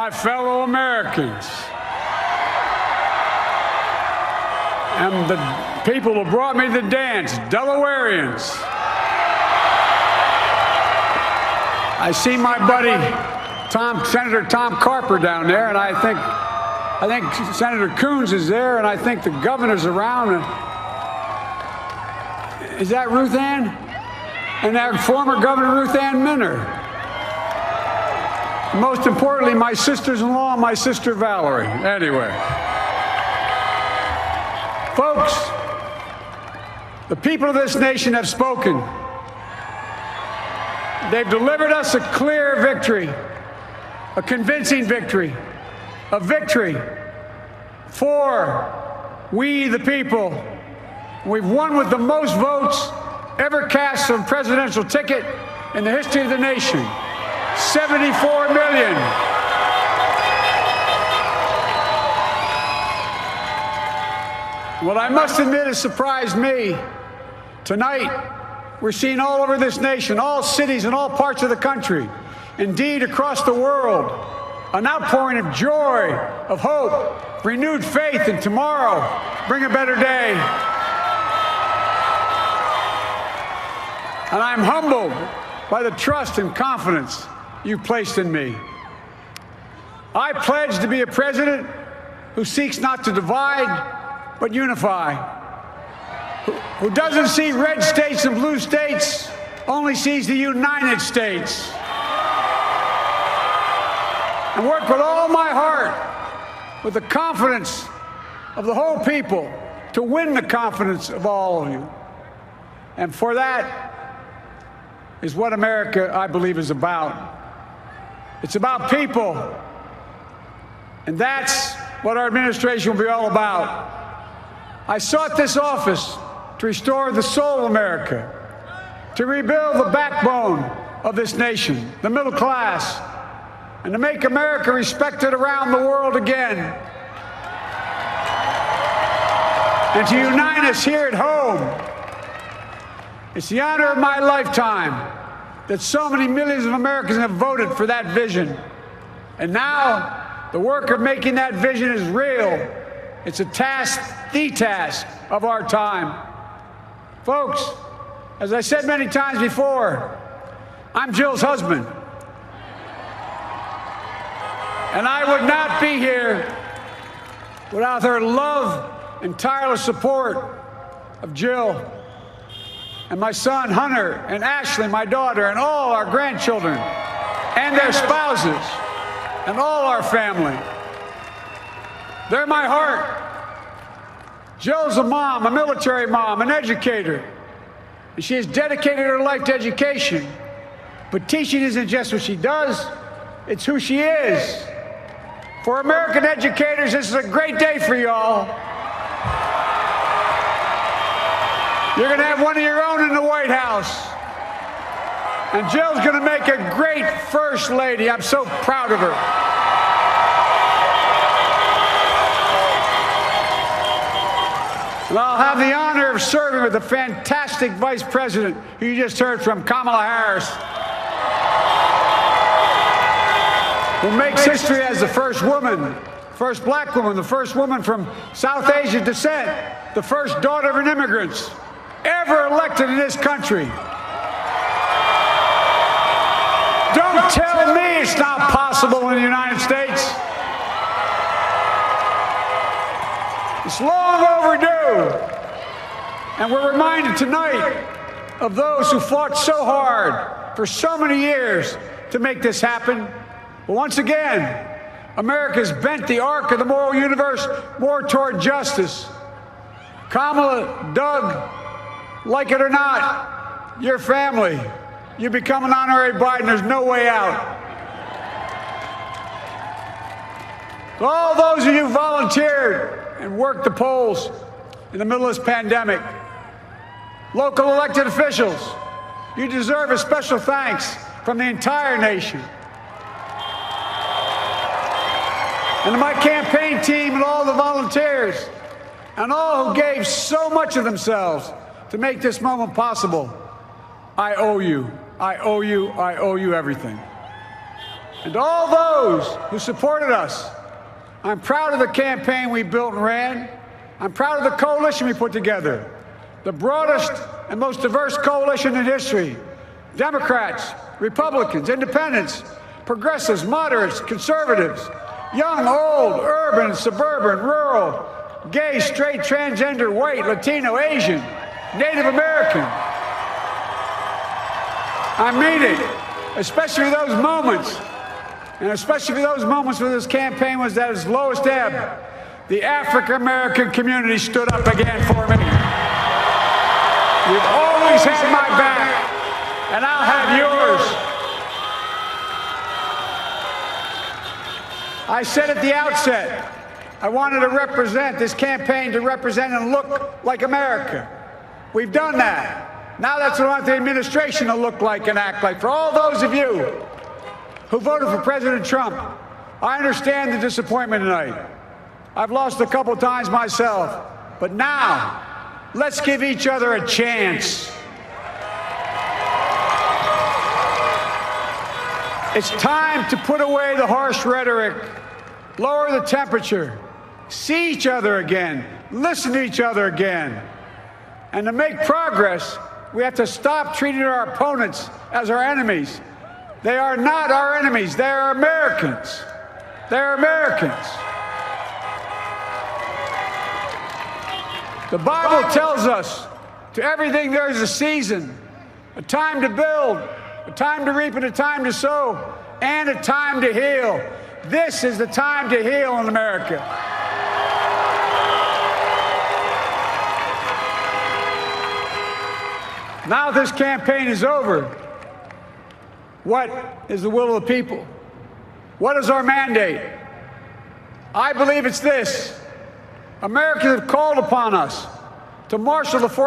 my fellow Americans, and the people who brought me to the dance, Delawareans. I see my buddy Senator Tom Carper down there, and I think Senator Coons is there, and I think the governor's around. Is that Ruth Ann? And that former Governor Ruth Ann Minner. Most importantly, my sisters-in-law and my sister Valerie. Anyway. Folks, the people of this nation have spoken. They've delivered us a clear victory, a convincing victory, a victory for we the people. We've won with the most votes ever cast on a presidential ticket in the history of the nation. 74 million. What I must admit has surprised me. Tonight, we're seeing all over this nation, all cities and all parts of the country, indeed across the world, an outpouring of joy, of hope, renewed faith in tomorrow, bring a better day. And I'm humbled by the trust and confidence you've placed in me. I pledge to be a president who seeks not to divide, but unify, who doesn't see red states and blue states, only sees the United States, and work with all my heart, with the confidence of the whole people, to win the confidence of all of you. And for that is what America, I believe, is about. It's about people. And that's what our administration will be all about. I sought this office to restore the soul of America, to rebuild the backbone of this nation, the middle class, and to make America respected around the world again. And to unite us here at home. It's the honor of my lifetime that so many millions of Americans have voted for that vision. And now, the work of making that vision is real. It's a task, the task of our time. Folks, as I said many times before, I'm Jill's husband. And I would not be here without her love and tireless support of Jill and my son Hunter and Ashley, my daughter, and all our grandchildren and their spouses and all our family. They're my heart. Jill's a mom, a military mom, an educator. And she has dedicated her life to education. But teaching isn't just what she does, it's who she is. For American educators, this is a great day for y'all. You're going to have one of your own in the White House. And Jill's going to make a great First Lady. I'm so proud of her. And I'll have the honor of serving with the fantastic Vice President who you just heard from, Kamala Harris, who makes history as the first woman, first black woman, the first woman from South Asian descent, the first daughter of an immigrant ever elected in this country. Don't tell me it's not possible in the United States. It's long overdue. And we're reminded tonight of those who fought so hard for so many years to make this happen. But once again, America's bent the arc of the moral universe more toward justice. Kamala, Doug, like it or not, your family, you become an honorary Biden, there's no way out. All those of you who volunteered and worked the polls in the middle of this pandemic, local elected officials, you deserve a special thanks from the entire nation. And to my campaign team and all the volunteers and all who gave so much of themselves to make this moment possible, I owe you. I owe you. I owe you everything. and to all those who supported us. I'm proud of the campaign we built and ran. I'm proud of the coalition we put together, the broadest and most diverse coalition in history. Democrats, Republicans, independents, progressives, moderates, conservatives, young, old, urban, suburban, rural, gay, straight, transgender, white, Latino, Asian, Native American. I mean it, especially those moments, and especially those moments when this campaign was at its lowest ebb. The African-American community stood up again for me. You've always had my back, and I'll have yours. I said at the outset, I wanted to represent this campaign to represent and look like America. We've done that. Now that's what I want the administration to look like and act like. For all those of you who voted for President Trump, I understand the disappointment tonight. I've lost a couple times myself, but now let's give each other a chance. It's time to put away the harsh rhetoric, lower the temperature, see each other again, listen to each other again. And to make progress, we have to stop treating our opponents as our enemies. They are not our enemies. They are Americans. They're Americans. The Bible tells us, to everything there is a season, a time to build, a time to reap, and a time to sow, and a time to heal. This is the time to heal in America. Now this campaign is over. What is the will of the people? What is our mandate? I believe it's this. Americans have called upon us to marshal the forces